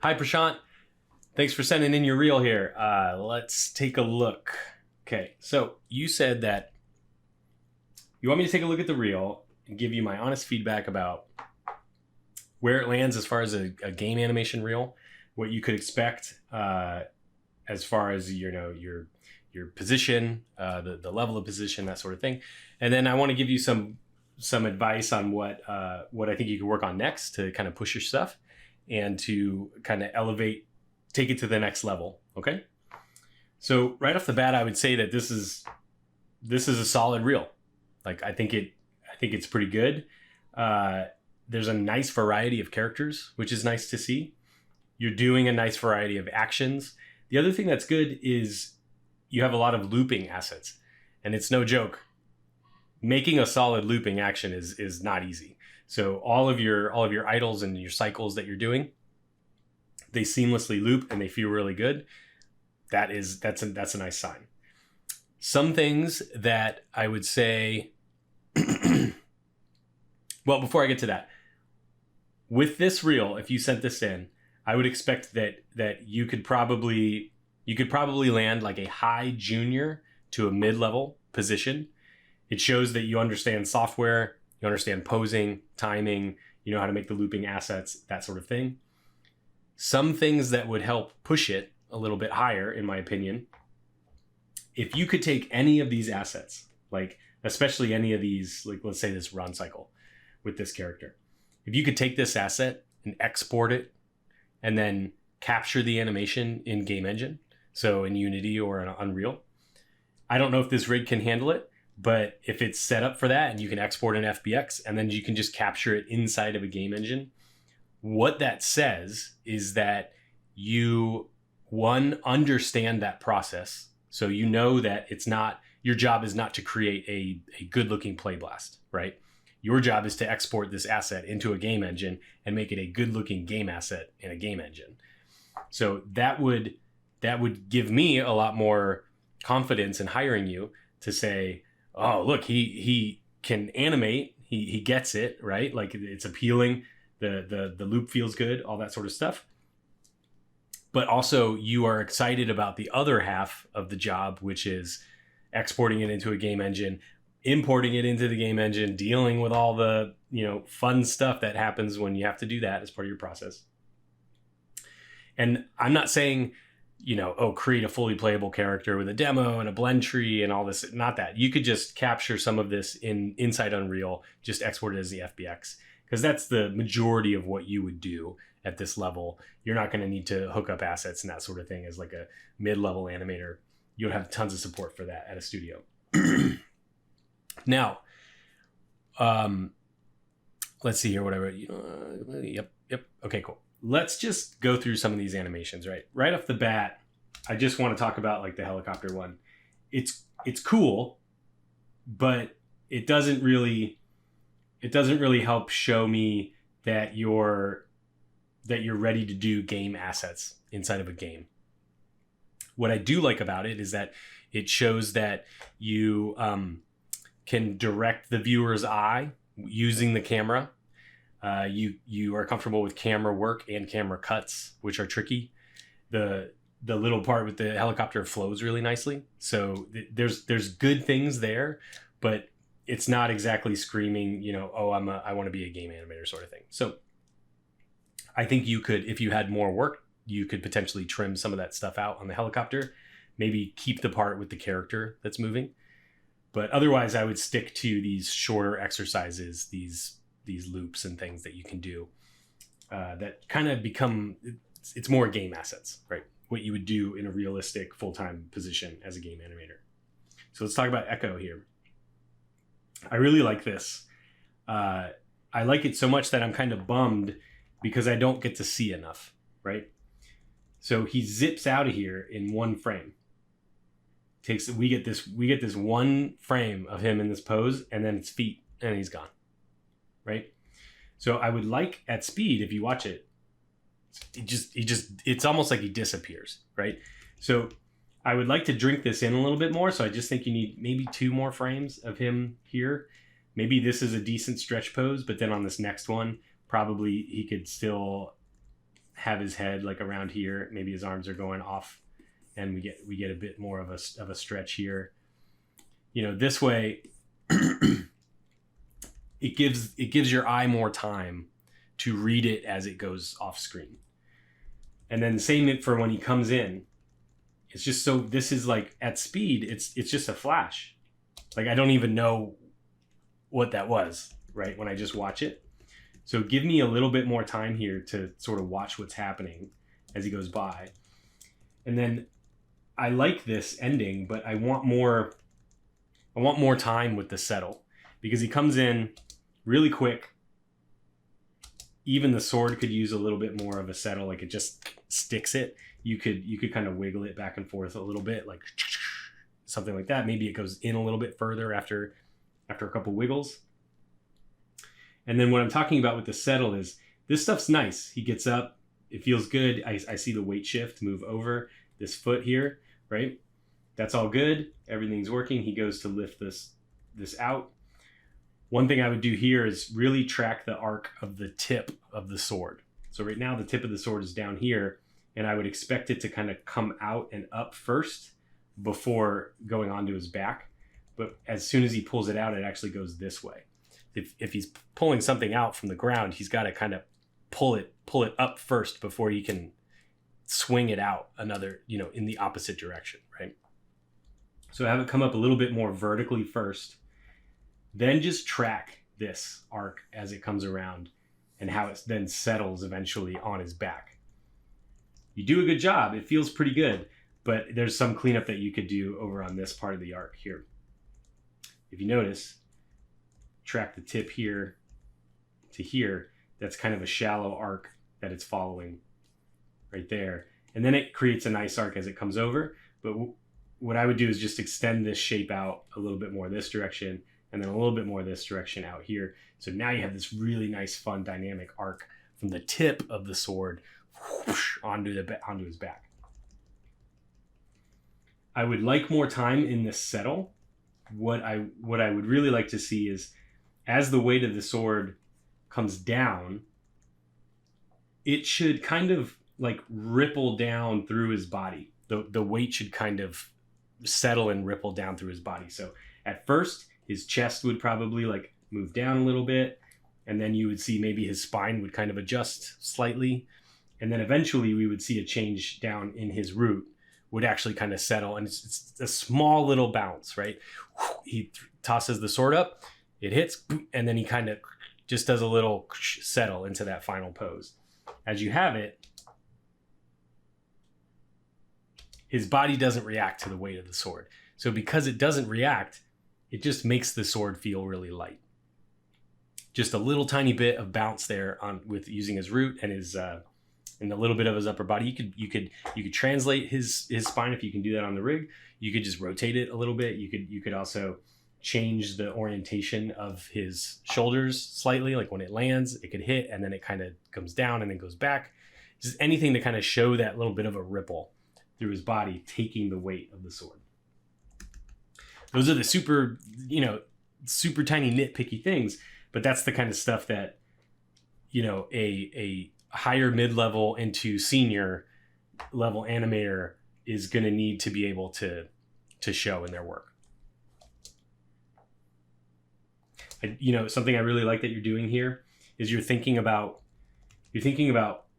Hi, Prashant. Thanks for sending in your reel here. Let's take a look. Okay, so you said that you want me to take a look at the reel and give you my honest feedback about where it lands as far as a game animation reel, what you could expect as far as your position, the level of position, that sort of thing, and then I want to give you some advice on what I think you could work on next to kind of push your stuff and to kind of take it to the next level. Okay. So right off the bat, I would say that this is a solid reel. Like, I think it's pretty good. There's a nice variety of characters, which is nice to see. You're doing a nice variety of actions. The other thing that's good is you have a lot of looping assets, and it's no joke. Making a solid looping action is not easy. So all of your idles and your cycles that you're doing, they seamlessly loop and they feel really good. That's a nice sign. Some things that I would say, well, before I get to that, with this reel, if you sent this in, I would expect that you could probably land like a high junior to a mid-level position. It shows that you understand software, you understand posing, timing, you know how to make the looping assets, that sort of thing. Some things that would help push it a little bit higher, in my opinion, if you could take any of these assets, like especially any of these, like let's say this run cycle with this character, if you could take this asset and export it and then capture the animation in Game Engine, so in Unity or in Unreal. I don't know if this rig can handle it, but if it's set up for that and you can export an FBX and then you can just capture it inside of a game engine, what that says is that you, one, understand that process. So you know that your job is not to create a good looking play blast, right? Your job is to export this asset into a game engine and make it a good looking game asset in a game engine. So that would give me a lot more confidence in hiring you to say, oh, look, he can animate. He gets it, right? Like, it's appealing. The loop feels good, all that sort of stuff. But also you are excited about the other half of the job, which is exporting it into a game engine, importing it into the game engine, dealing with all the, fun stuff that happens when you have to do that as part of your process. And I'm not saying, create a fully playable character with a demo and a blend tree and all this. Not that. You could just capture some of this inside Unreal, just export it as the FBX, because that's the majority of what you would do at this level. You're not going to need to hook up assets and that sort of thing as like a mid-level animator. You'll have tons of support for that at a studio. Now, let's see here. Whatever. Yep. Okay, cool. Let's just go through some of these animations, right? Right off the bat, I just want to talk about like the helicopter one. It's cool, but it doesn't really help show me that you're ready to do game assets inside of a game. What I do like about it is that it shows that you can direct the viewer's eye using the camera. You are comfortable with camera work and camera cuts, which are tricky. The little part with the helicopter flows really nicely. So there's good things there, but it's not exactly screaming, I want to be a game animator sort of thing. So I think you could, if you had more work, you could potentially trim some of that stuff out on the helicopter, maybe keep the part with the character that's moving. But otherwise, I would stick to these shorter exercises, these loops and things that you can do that kind of become, it's more game assets, right? What you would do in a realistic full-time position as a game animator. So let's talk about Echo here. I really like this. I like it so much that I'm kind of bummed because I don't get to see enough, right? So he zips out of here in one frame. We get this one frame of him in this pose, and then it's feet, and he's gone. Right? So I would like at speed, if you watch it, it's almost like he disappears, right? So I would like to drink this in a little bit more. So I just think you need maybe 2 more frames of him here. Maybe this is a decent stretch pose, but then on this next one, probably he could still have his head like around here. Maybe his arms are going off, and we get a bit more of a stretch here. This way, it gives your eye more time to read it as it goes off screen. And then the same for when he comes in. It's just so this is like at speed. It's just a flash. Like I don't even know what that was, right? When I just watch it. So give me a little bit more time here to sort of watch what's happening as he goes by. And then I like this ending, but I want more time with the settle, because he comes in really quick. Even the sword could use a little bit more of a settle, like it just sticks it. You could kind of wiggle it back and forth a little bit, like something like that. Maybe it goes in a little bit further after a couple wiggles. And then what I'm talking about with the settle is this stuff's nice. He gets up, it feels good. I see the weight shift move over this foot here, right? That's all good. Everything's working. He goes to lift this out. One thing I would do here is really track the arc of the tip of the sword. So right now the tip of the sword is down here, and I would expect it to kind of come out and up first before going onto his back. But as soon as he pulls it out, it actually goes this way. If he's pulling something out from the ground, he's got to kind of pull it up first before he can swing it out another, in the opposite direction, right? So have it come up a little bit more vertically first, then just track this arc as it comes around and how it then settles eventually on his back. You do a good job. It feels pretty good, but there's some cleanup that you could do over on this part of the arc here. If you notice, track the tip here to here. That's kind of a shallow arc that it's following right there. And then it creates a nice arc as it comes over. But what I would do is just extend this shape out a little bit more this direction, and then a little bit more this direction out here. So now you have this really nice, fun, dynamic arc from the tip of the sword whoosh, onto his back. I would like more time in this settle. What I would really like to see is, as the weight of the sword comes down, it should kind of like ripple down through his body. The weight should kind of settle and ripple down through his body. So at first, his chest would probably like move down a little bit, and then you would see maybe his spine would kind of adjust slightly. And then eventually we would see a change down in his root would actually kind of settle. And it's a small little bounce, right? He tosses the sword up, it hits, and then he kind of just does a little settle into that final pose. As you have it, his body doesn't react to the weight of the sword. So because it doesn't react, it just makes the sword feel really light. Just a little tiny bit of bounce there with using his root and his and a little bit of his upper body. You could translate his spine if you can do that on the rig. You could just rotate it a little bit. You could also change the orientation of his shoulders slightly. Like when it lands, it could hit and then it kind of comes down and then goes back. Just anything to kind of show that little bit of a ripple through his body, taking the weight of the sword. Those are the super tiny nitpicky things, but that's the kind of stuff that, a higher mid-level into senior level animator is going to need to be able to show in their work. Something I really like that you're doing here is you're thinking about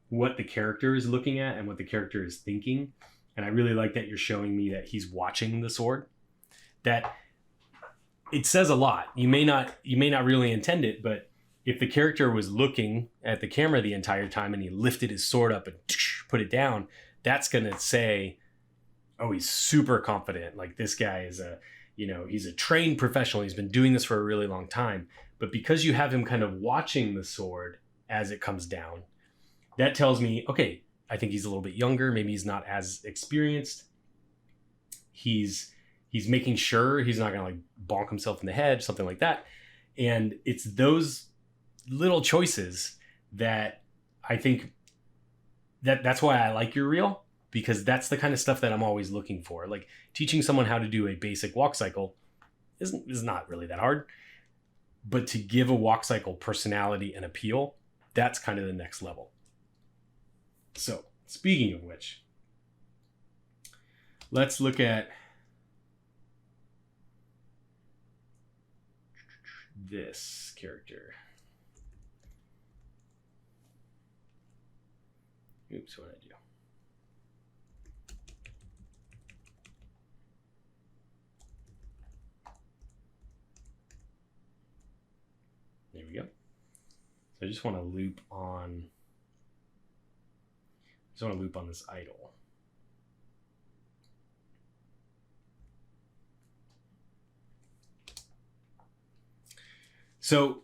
what the character is looking at and what the character is thinking. And I really like that you're showing me that he's watching the sword. That it says a lot. You may not really intend it, but if the character was looking at the camera the entire time and he lifted his sword up and put it down, that's going to say, oh, he's super confident. Like this guy is he's a trained professional. He's been doing this for a really long time. But because you have him kind of watching the sword as it comes down, that tells me, okay, I think he's a little bit younger. Maybe he's not as experienced. He's making sure he's not going to like bonk himself in the head, something like that. And it's those little choices that I think that's why I like your reel, because that's the kind of stuff that I'm always looking for. Like teaching someone how to do a basic walk cycle is not really that hard, but to give a walk cycle personality and appeal, that's kind of the next level. So speaking of which, let's look at this character. Oops, what did I do? There we go. So I just want to loop on this idle. So,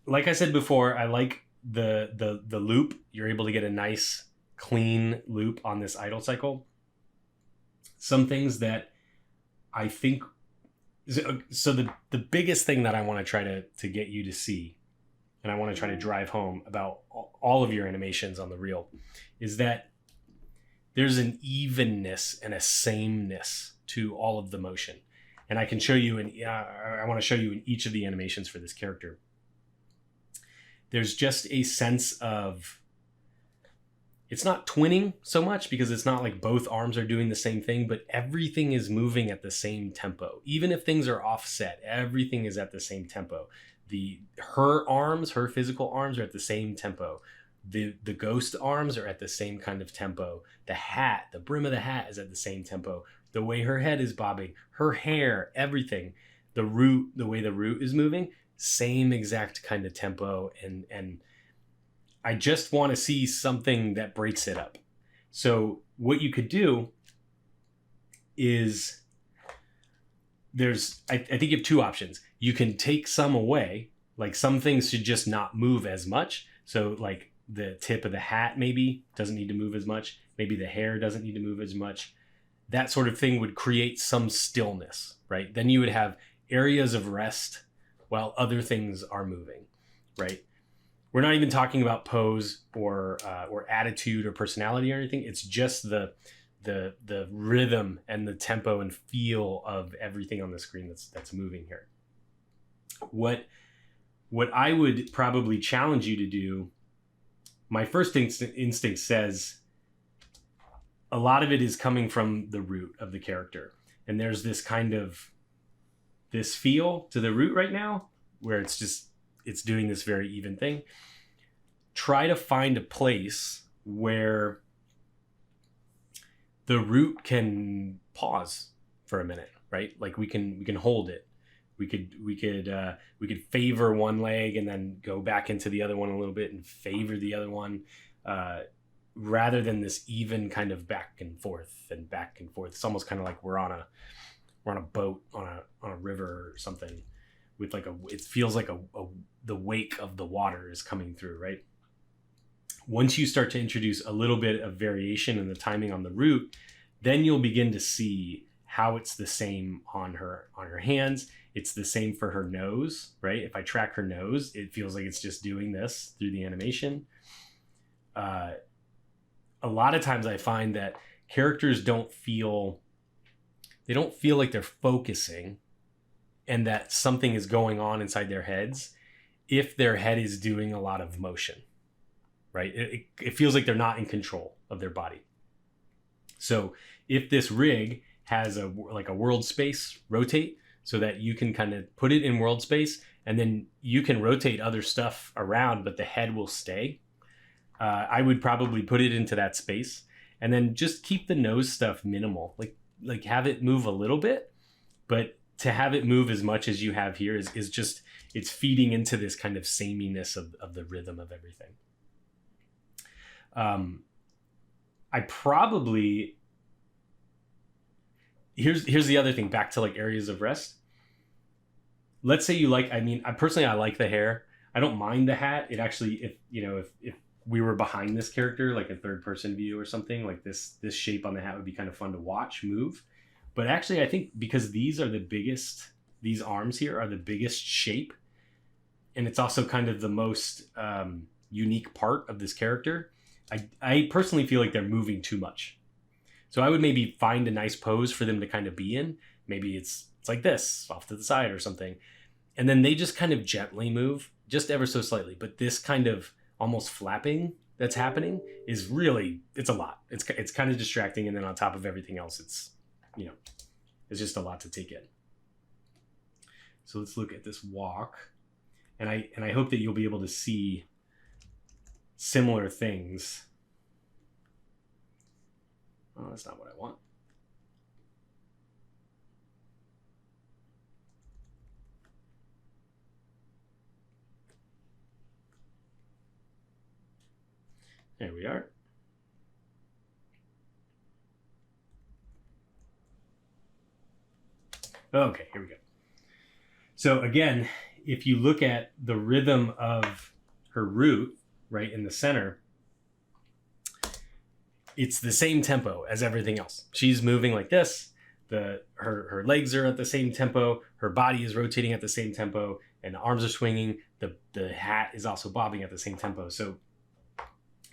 like I said before, I like the loop. You're able to get a nice clean loop on this idle cycle. Some things that I think, so the biggest thing that I want to try to get you to see, and I want to try to drive home about all of your animations on the reel, is that there's an evenness and a sameness to all of the motion. And I can show you, I want to show you in each of the animations for this character. There's just a sense of, it's not twinning so much because it's not like both arms are doing the same thing, but everything is moving at the same tempo. Even if things are offset, everything is at the same tempo. Her physical arms are at the same tempo. The ghost arms are at the same kind of tempo. The brim of the hat is at the same tempo. The way her head is bobbing, her hair, everything, the way the root is moving, same exact kind of tempo. And I just want to see something that breaks it up. So what you could do is I think you have two options. You can take some away, like some things should just not move as much. So like the tip of the hat maybe doesn't need to move as much. Maybe the hair doesn't need to move as much. That sort of thing would create some stillness, right? Then you would have areas of rest while other things are moving, right? We're not even talking about pose or attitude or personality or anything. It's just the rhythm and the tempo and feel of everything on the screen that's moving here. What I would probably challenge you to do, my first instinct says a lot of it is coming from the root of the character. And there's this kind of, this feel to the root right now where it's doing this very even thing. Try to find a place where the root can pause for a minute, right? Like we can hold it. We could favor one leg and then go back into the other one a little bit and favor the other one, rather than this even kind of back and forth and back and forth. It's almost kind of like we're on a boat on a river or something, with like it feels like the wake of the water is coming through, right? Once you start to introduce a little bit of variation in the timing on the root, then you'll begin to see how it's the same on her hands. It's the same for her nose, right? If I track her nose, it feels like it's just doing this through the animation. A lot of times I find that characters don't feel like they're focusing and that something is going on inside their heads if their head is doing a lot of motion, right? It feels like they're not in control of their body. So if this rig has a world space rotate, so that you can kind of put it in world space and then you can rotate other stuff around, but the head will stay. I would probably put it into that space and then just keep the nose stuff minimal, like have it move a little bit, but to have it move as much as you have here is just, it's feeding into this kind of sameness of the rhythm of everything. Here's the other thing, back to like areas of rest. Let's say I like the hair. I don't mind the hat. It actually, if we were behind this character, like a third person view or something, like this shape on the hat would be kind of fun to watch move. But actually I think because these arms here are the biggest shape, and it's also kind of the most unique part of this character, I personally feel like they're moving too much. So I would maybe find a nice pose for them to kind of be in. Maybe it's like this, off to the side or something. And then they just kind of gently move, just ever so slightly. But this kind of almost flapping that's happening is really, it's a lot. It's kind of distracting. And then on top of everything else, it's, you know, it's just a lot to take in. So let's look at this walk. And I hope that you'll be able to see similar things. Oh, that's not what I want. There we are. Okay, here we go. So again, if you look at the rhythm of her root right in the center, it's the same tempo as everything else. She's moving like this. Her legs are at the same tempo. Her body is rotating at the same tempo, and the arms are swinging. The hat is also bobbing at the same tempo. So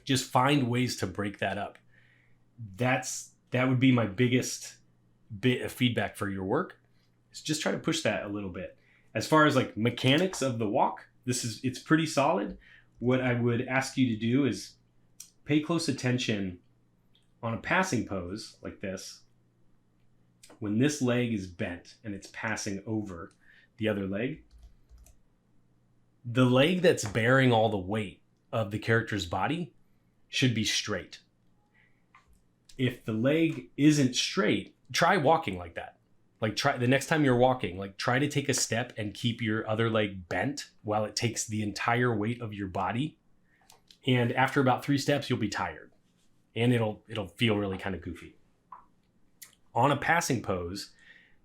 just find ways to break that up. That would be my biggest bit of feedback for your work. Is just try to push that a little bit. As far as like mechanics of the walk, it's pretty solid. What I would ask you to do is pay close attention on a passing pose like this. When this leg is bent and it's passing over the other leg, the leg that's bearing all the weight of the character's body should be straight. If the leg isn't straight, try walking like that. Like try the next time you're walking, like try to take a step and keep your other leg bent while it takes the entire weight of your body. And after about 3 steps, you'll be tired and it'll feel really kind of goofy. On a passing pose,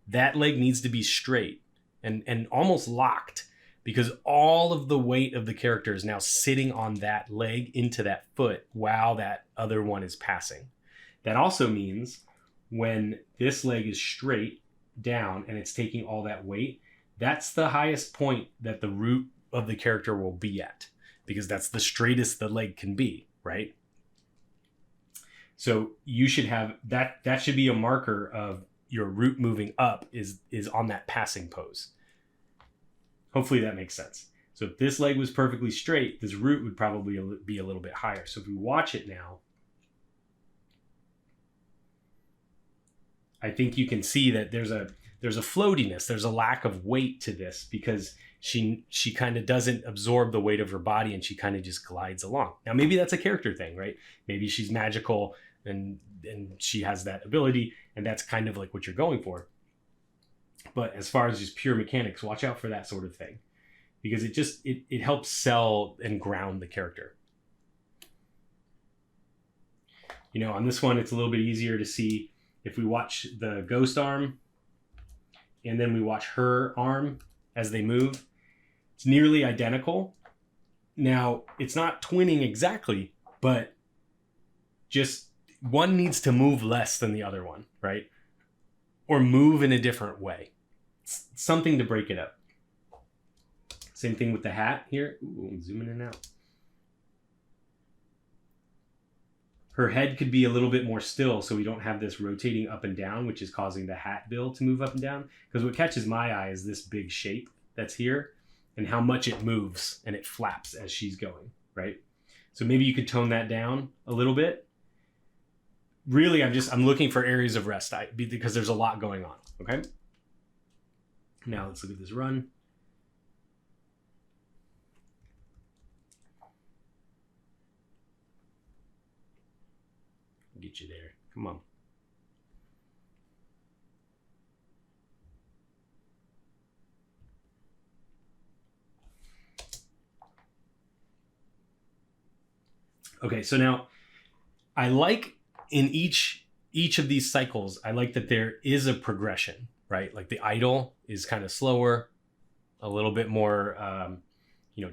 that leg needs to be straight and almost locked, because all of the weight of the character is now sitting on that leg into that foot while that other one is passing. That also means when this leg is straight down and it's taking all that weight, that's the highest point that the root of the character will be at, because that's the straightest the leg can be, right? So you should have that should be a marker of your root moving up is on that passing pose. Hopefully that makes sense. So if this leg was perfectly straight, this root would probably be a little bit higher. So if we watch it now, I think you can see that there's a floatiness, there's a lack of weight to this, because she kind of doesn't absorb the weight of her body and she kind of just glides along. Now maybe that's a character thing, right? Maybe she's magical and she has that ability, and that's kind of like what you're going for. But as far as just pure mechanics, watch out for that sort of thing, because it helps sell and ground the character. You know, on this one, it's a little bit easier to see if we watch the ghost arm and then we watch her arm as they move. It's nearly identical. Now, it's not twinning exactly, but just one needs to move less than the other one, right? Or move in a different way. It's something to break it up. Same thing with the hat here. Ooh, I'm zooming in and out. Her head could be a little bit more still, so we don't have this rotating up and down, which is causing the hat bill to move up and down. Because what catches my eye is this big shape that's here and how much it moves and it flaps as she's going, right? So maybe you could tone that down a little bit. Really, I'm looking for areas of rest because there's a lot going on, okay? Now let's look at this run. Get you there. Come on. Okay, so now I like in each of these cycles, I like that there is a progression, right? Like the idle is kind of slower, a little bit more,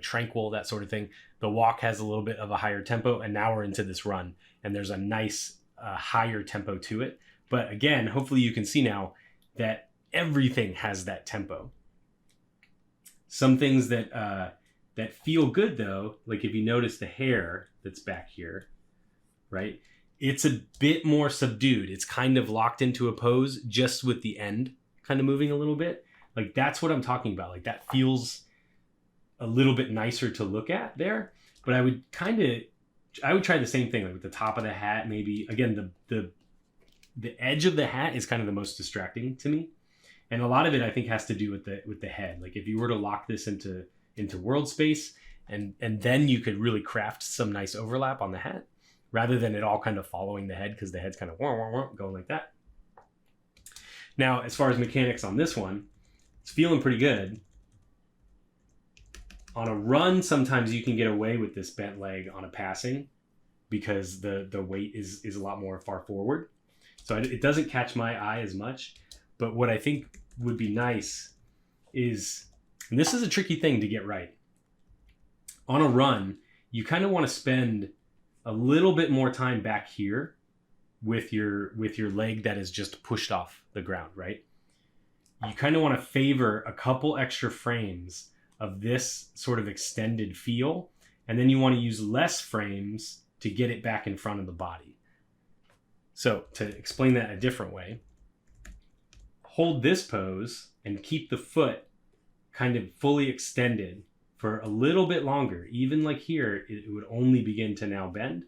tranquil, that sort of thing. The walk has a little bit of a higher tempo, and now we're into this run, and there's a nice higher tempo to it. But again, hopefully you can see now that everything has that tempo. Some things that feel good though, like if you notice the hair that's back here, right? It's a bit more subdued. It's kind of locked into a pose just with the end kind of moving a little bit. Like that's what I'm talking about. Like that feels a little bit nicer to look at there. But I would kind of I would try the same thing, like with the top of the hat, maybe. Again, the edge of the hat is kind of the most distracting to me. And a lot of it, I think, has to do with the head. Like if you were to lock this into world space, and then you could really craft some nice overlap on the hat, rather than it all kind of following the head, because the head's kind of going like that. Now, as far as mechanics on this one, it's feeling pretty good. On a run, sometimes you can get away with this bent leg on a passing because the weight is a lot more far forward. So it doesn't catch my eye as much. But what I think would be nice is, and this is a tricky thing to get right, on a run, you kind of want to spend a little bit more time back here with your leg that is just pushed off the ground, right? You kind of want to favor a couple extra frames of this sort of extended feel, and then you want to use less frames to get it back in front of the body. So to explain that a different way, hold this pose and keep the foot kind of fully extended for a little bit longer. Even like here, it would only begin to now bend.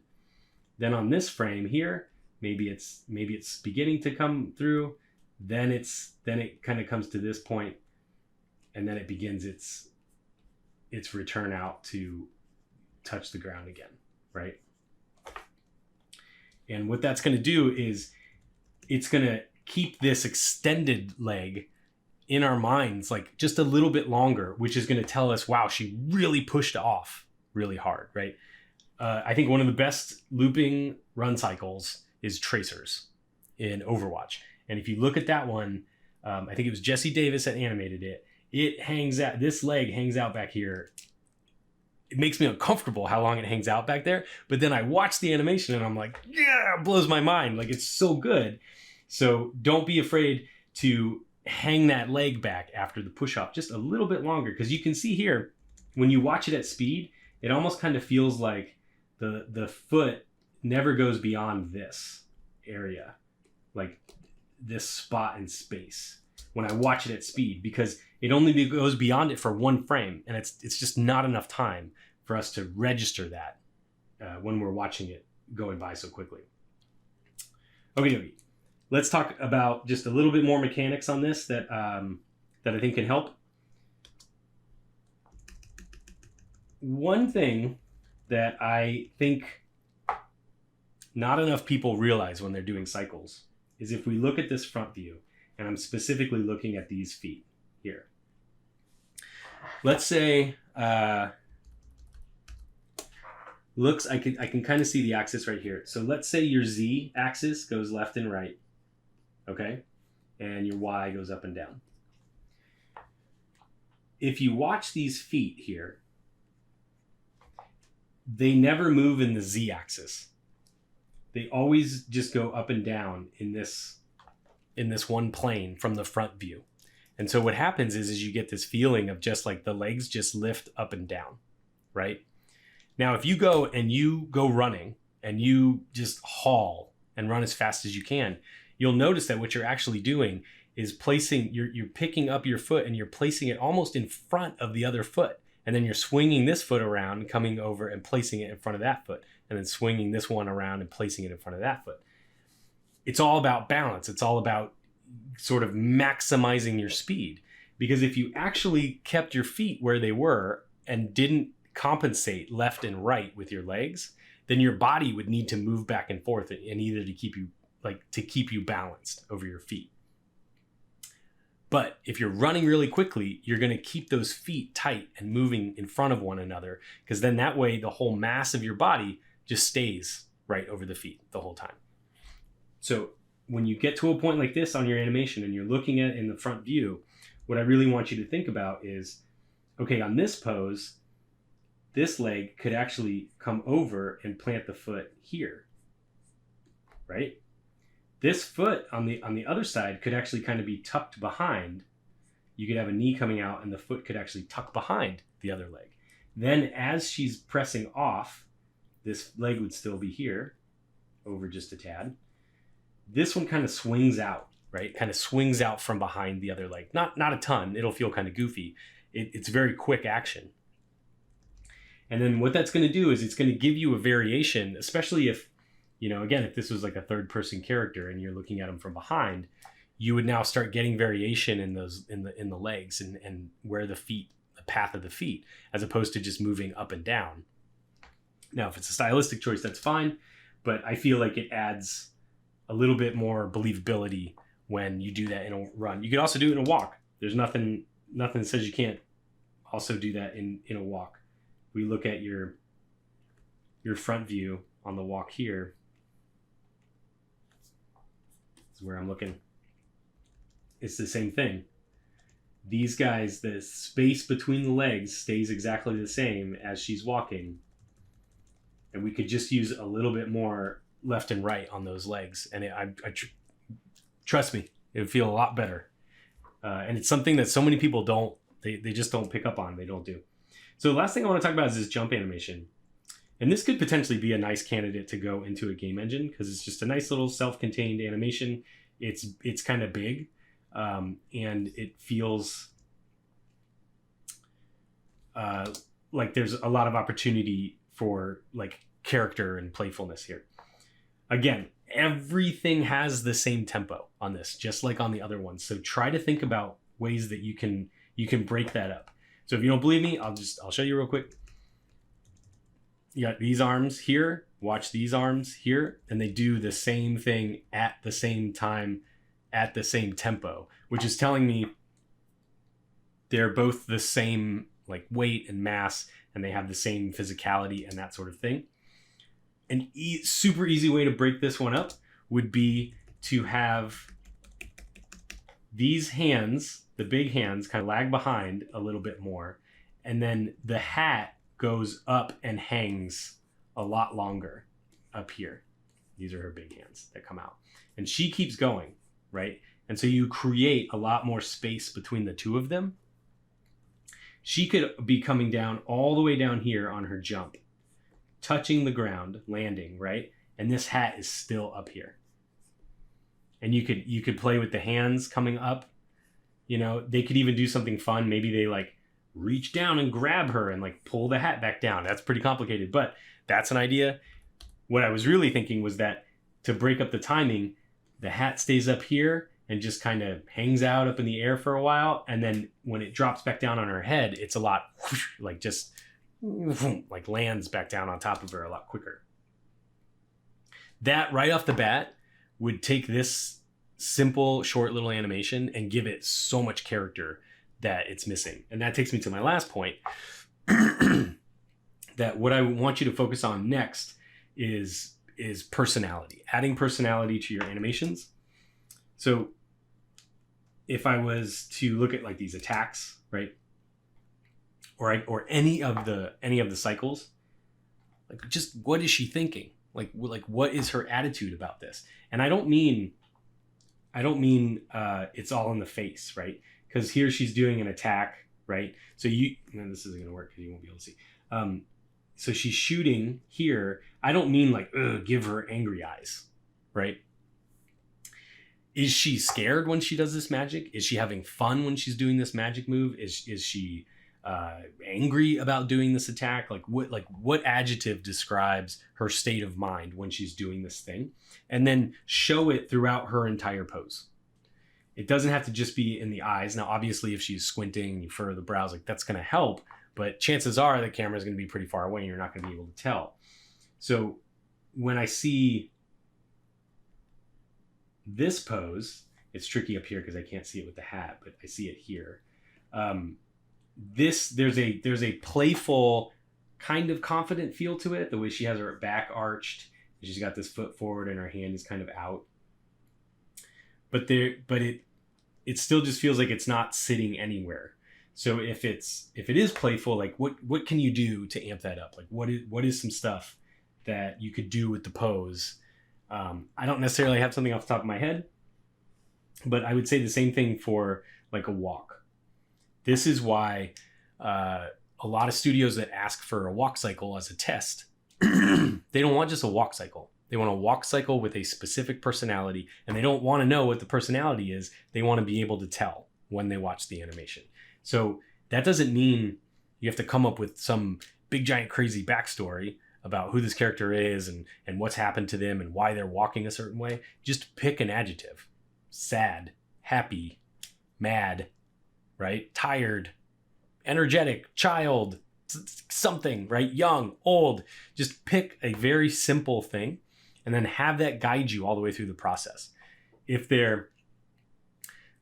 Then on this frame here, maybe it's beginning to come through. Then it kind of comes to this point, and then it begins its return out to touch the ground again, right? And what that's going to do is it's going to keep this extended leg in our minds like just a little bit longer, which is going to tell us, wow, she really pushed off really hard, right? I think one of the best looping run cycles is tracers in Overwatch. And if you look at that one, I think it was Jesse Davis that animated it. It hangs out, this leg hangs out back here. It makes me uncomfortable how long it hangs out back there. But then I watch the animation and I'm like, yeah, it blows my mind. Like, it's so good. So don't be afraid to hang that leg back after the push off just a little bit longer. Because you can see here, when you watch it at speed, it almost kind of feels like the foot never goes beyond this area, like this spot in space, when I watch it at speed, because it only goes beyond it for one frame, and it's just not enough time for us to register that when we're watching it going by so quickly. Okay, let's talk about just a little bit more mechanics on this that I think can help. One thing that I think not enough people realize when they're doing cycles is if we look at this front view, and I'm specifically looking at these feet here. Let's say, I can kind of see the axis right here. So let's say your Z axis goes left and right, okay? And your Y goes up and down. If you watch these feet here, they never move in the Z axis. They always just go up and down in this one plane from the front view. And so what happens is you get this feeling of just like the legs just lift up and down, right? Now, if you go running and you just haul and run as fast as you can, you'll notice that what you're actually doing is you're picking up your foot and you're placing it almost in front of the other foot. And then you're swinging this foot around and coming over and placing it in front of that foot. And then swinging this one around and placing it in front of that foot. It's all about balance. It's all about sort of maximizing your speed. Because if you actually kept your feet where they were and didn't compensate left and right with your legs, then your body would need to move back and forth in either to keep you balanced over your feet. But if you're running really quickly, you're going to keep those feet tight and moving in front of one another, because then that way the whole mass of your body just stays right over the feet the whole time. So when you get to a point like this on your animation and you're looking at it in the front view, what I really want you to think about is, okay, on this pose, this leg could actually come over and plant the foot here, right? This foot on the other side could actually kind of be tucked behind. You could have a knee coming out and the foot could actually tuck behind the other leg. Then as she's pressing off, this leg would still be here, over just a tad. This one kind of swings out, right? Kind of swings out from behind the other leg. Not a ton. It'll feel kind of goofy. It's very quick action. And then what that's going to do is it's going to give you a variation, especially if, again, if this was like a third person character and you're looking at them from behind, you would now start getting variation in those, in the legs and where the path of the feet, as opposed to just moving up and down. Now, if it's a stylistic choice, that's fine, but I feel like it adds a little bit more believability when you do that in a run. You could also do it in a walk. There's nothing that says you can't also do that in a walk. We look at your front view on the walk here. This is where I'm looking. It's the same thing. These guys, the space between the legs stays exactly the same as she's walking. And we could just use a little bit more left and right on those legs. And trust me, it would feel a lot better. And it's something that so many people don't, they just don't pick up on. They don't do. So the last thing I want to talk about is this jump animation. And this could potentially be a nice candidate to go into a game engine because it's just a nice little self-contained animation. It's kind of big. And it feels like there's a lot of opportunity for like character and playfulness here. Again, everything has the same tempo on this, just like on the other ones. So try to think about ways that you can break that up. So if you don't believe me, I'll show you real quick. You got these arms here, watch these arms here, and they do the same thing at the same time, at the same tempo, which is telling me they're both the same like weight and mass, and they have the same physicality and that sort of thing. An super easy way to break this one up would be to have these hands, the big hands, kind of lag behind a little bit more, and then the hat goes up and hangs a lot longer up here. These are her big hands that come out. And she keeps going, right? And so you create a lot more space between the two of them. She could be coming down all the way down here on her jump, touching the ground, landing, right? And this hat is still up here. And you could play with the hands coming up. They could even do something fun. Maybe they like reach down and grab her and like pull the hat back down. That's pretty complicated, but that's an idea. What I was really thinking was that to break up the timing, the hat stays up here and just kind of hangs out up in the air for a while. And then when it drops back down on her head, it's a lot like just like lands back down on top of her a lot quicker. That right off the bat would take this simple, short little animation and give it so much character that it's missing. And that takes me to my last point, that what I want you to focus on next is personality, adding personality to your animations. So if I was to look at like these attacks, right? Or any of the cycles, like just what is she thinking? Like what is her attitude about this? And I don't mean it's all in the face, right? Because here she's doing an attack, right? So this isn't gonna work because you won't be able to see. So she's shooting here. I don't mean like, give her angry eyes, right? Is she scared when she does this magic? Is she having fun when she's doing this magic move? Is she angry about doing this attack? What adjective describes her state of mind when she's doing this thing? And then show it throughout her entire pose. It doesn't have to just be in the eyes. Now, obviously, if she's squinting, you furrow the brows, like that's going to help. But chances are the camera is going to be pretty far away and you're not going to be able to tell. So when I see this pose, it's tricky up here because I can't see it with the hat, but I see it here. There's a playful, kind of confident feel to it. The way she has her back arched, and she's got this foot forward, and her hand is kind of out. But it still just feels like it's not sitting anywhere. So if it is playful, like what can you do to amp that up? Like what is some stuff that you could do with the pose? I don't necessarily have something off the top of my head, but I would say the same thing for like a walk. This is why a lot of studios that ask for a walk cycle as a test, they don't want just a walk cycle. They want a walk cycle with a specific personality, and they don't want to know what the personality is. They want to be able to tell when they watch the animation. So that doesn't mean you have to come up with some big giant crazy backstory about who this character is and what's happened to them and why they're walking a certain way. Just pick an adjective. Sad, happy, mad, right? Tired, energetic, child, something, right? Young, old. Just pick a very simple thing and then have that guide you all the way through the process. If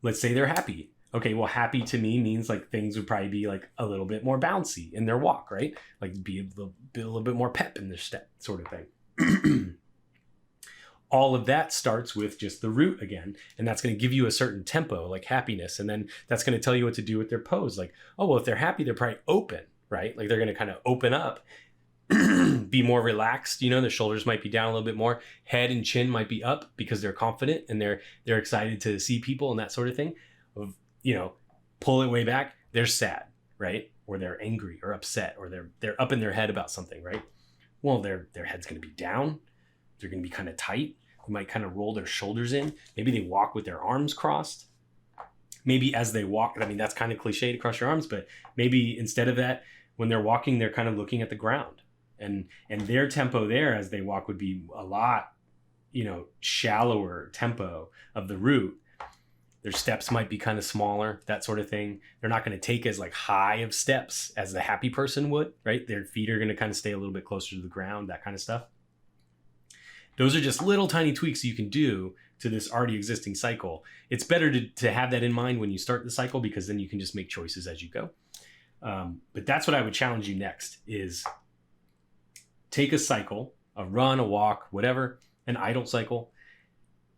let's say they're happy. Okay, well, happy to me means like things would probably be like a little bit more bouncy in their walk, right? Like be a little bit more pep in their step, sort of thing. All of that starts with just the root again, and that's going to give you a certain tempo, like happiness, and then that's going to tell you what to do with their pose. Like, oh, well, if they're happy, they're probably open, right? Like they're going to kind of open up, be more relaxed. You know, their shoulders might be down a little bit more, head and chin might be up because they're confident and they're excited to see people and that sort of thing. You know, pull it way back, they're sad, right? Or they're angry or upset, or they're up in their head about something, right? Well, their head's going to be down. They're going to be kind of tight. They might kind of roll their shoulders in. Maybe they walk with their arms crossed. Maybe as they walk, I mean, that's kind of cliche to cross your arms, but maybe instead of that, when they're walking, they're kind of looking at the ground. And their tempo there as they walk would be a lot, you know, shallower tempo of the root. Their steps might be kind of smaller, that sort of thing. They're not going to take as like high of steps as the happy person would, right? Their feet are going to kind of stay a little bit closer to the ground, that kind of stuff. Those are just little tiny tweaks you can do to this already existing cycle. It's better to have that in mind when you start the cycle, because then you can just make choices as you go. But that's what I would challenge you next is take a cycle, a run, a walk, whatever, an idle cycle,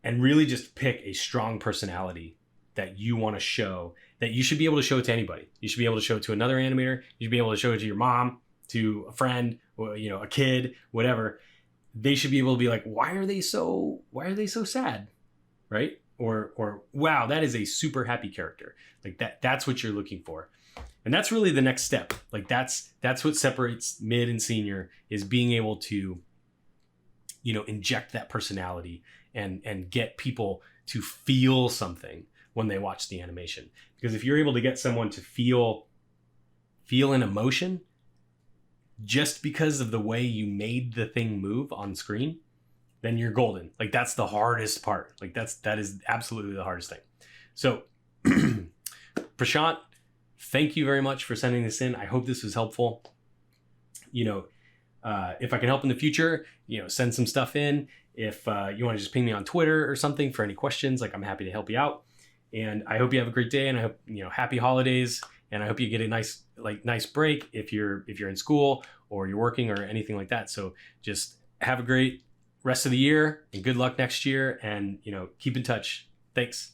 and really just pick a strong personality that you want to show, that you should be able to show it to anybody. You should be able to show it to another animator. You should be able to show it to your mom, to a friend, or, you know, a kid, whatever. They should be able to be like, why are they so sad? Right? Or wow, that is a super happy character. Like that's what you're looking for. And that's really the next step. Like that's what separates mid and senior, is being able to, you know, inject that personality and get people to feel something when they watch the animation. Because if you're able to get someone to feel an emotion just because of the way you made the thing move on screen, then you're golden. Like that's the hardest part. Like that is absolutely the hardest thing. So Prashant, thank you very much for sending this in. I hope this was helpful. You know, if I can help in the future, you know, send some stuff in. If you want to just ping me on Twitter or something for any questions, like I'm happy to help you out. And I hope you have a great day, and I hope, you know, happy holidays, and I hope you get a nice break if you're in school or you're working or anything like that. So just have a great rest of the year and good luck next year, and, you know, keep in touch. Thanks.